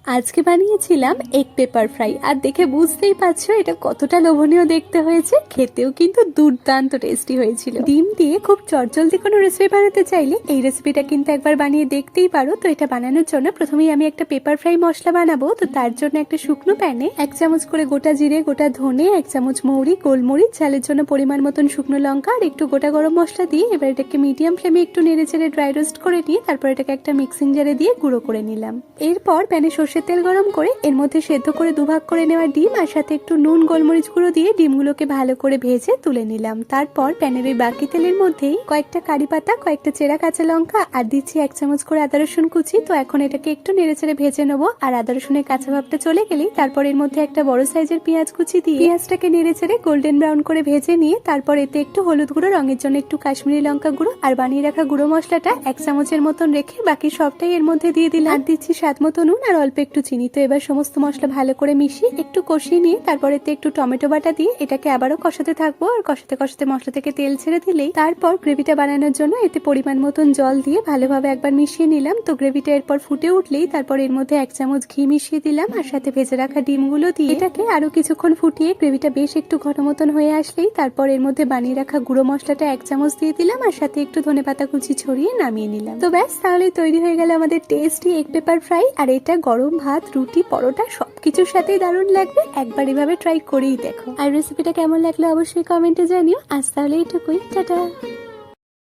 আজকে বানিয়েছিলাম egg paper fry, আর দেখে বুঝতেই পারছো এটা কতটা লোভনীয় দেখতে হয়েছে। খেতেও কিন্তু দুর্দান্ত টেস্টি হয়েছিল। ডিম দিয়ে খুব চটজলদি কোনো রেসিপি বানাতে চাইলে এই রেসিপিটা কিন্তু একবার বানিয়ে দেখতেই পারো। তো এটা বানানোর জন্য প্রথমেই আমি একটা পেপার ফ্রাই মশলা বানাবো। তো তার জন্য একটা শুকনো প্যানে 1 চামচ করে গোটা জিরে, গোটা ধনে, 1 চামচ মৌরি, গোলমরিচ, ঝালের জন্য পরিমাণ মতন শুকনো লঙ্কা আর একটু গোটা গরম মশলা দিয়ে এবার এটাকে মিডিয়াম ফ্লেমে একটু নেড়ে চেড়ে ড্রাই রোস্ট করে নিয়ে তারপর এটাকে একটা মিক্সিং জারে দিয়ে গুঁড়ো করে নিলাম। এরপর প্যানে সর্ষের তেল গরম করে এর মধ্যে সেদ্ধ করে দুভাগ করে নেওয়া ডিম আর সাথে একটু নুন, গোলমরিচ গুঁড়ো দিয়ে ডিমগুলোকে ভালো করে ভেজে তুলে নিলাম। তারপর প্যানের ওই বাকি তেলের মধ্যেই কয়েকটা কারি পাতা, কয়েকটা চেরা কাঁচা লঙ্কা আর দিচ্ছি 1 চামচ করে আদা রসুন কুচি। তো এখন এটাকে একটু নেড়ে চেড়ে ভেজে নেবো। আর আদা রসুনের কাঁচা ভাবটা চলে গেলেই তারপর এর মধ্যে একটা বড় সাইজের পেঁয়াজ কুচি দিয়ে পেঁয়াজটাকে নেড়ে চেড়ে গোল্ডেন ব্রাউন করে ভেজে নিয়ে তারপর এতে একটু হলুদ গুঁড়ো, রঙের জন্য একটু কাশ্মীরি লঙ্কা গুঁড়ো আর বানিয়ে রাখা গুঁড়ো মশলাটা 1 চামচের মতন রেখে বাকি সবটাই এর মধ্যে দিয়ে দিলাম। আর দিচ্ছি স্বাদ মতো নুন আর অল্প একটু চিনি। তো এবার সমস্ত মশলা ভালো করে মিশিয়ে একটু কষিয়ে নিয়ে তারপর এতে একটু টমেটো বাটা দিয়ে এটাকে আবারও কষাতে থাকবো। আর কষাতে কষাতে মশলা থেকে তেল ছেড়ে দিলেই তারপর গ্রেভিটা বানানোর জন্য এতে পরিমাণ মতন জল দিয়ে ভালোভাবে একবার মিশিয়ে নিলাম। তো গ্রেভিটা এরপর ফুটে উঠলেই তারপর এর মধ্যে 1 চামচ ঘি মিশিয়ে দিলাম আর সাথে ভেজে রাখা ডিমগুলো দিয়ে এটাকে আরো কিছুক্ষণ ফুটিয়ে গ্রেভিটা বেশ একটু ঘন মতন হয়ে আসলেই তারপর এর মধ্যে বানিয়ে রাখা গুঁড়ো মশলাটা 1 চামচ দিয়ে দিলাম আর সাথে একটু ধনেপাতা কুচি ছড়িয়ে নামিয়ে নিলাম। তো ব্যাস, তাহলেই তৈরি হয়ে গেল আমাদের টেস্টি এগ পেপার ফ্রাই। আর এটা গরম ভাত, রুটি, পরোটা সবকিছুর সাথেই দারুণ লাগবে। একবার এভাবে ট্রাই করেই দেখো। আর রেসিপিটা কেমন লাগলো অবশ্যই কমেন্টে জানিও। আজ তাহলে এটুকুই, টাটা।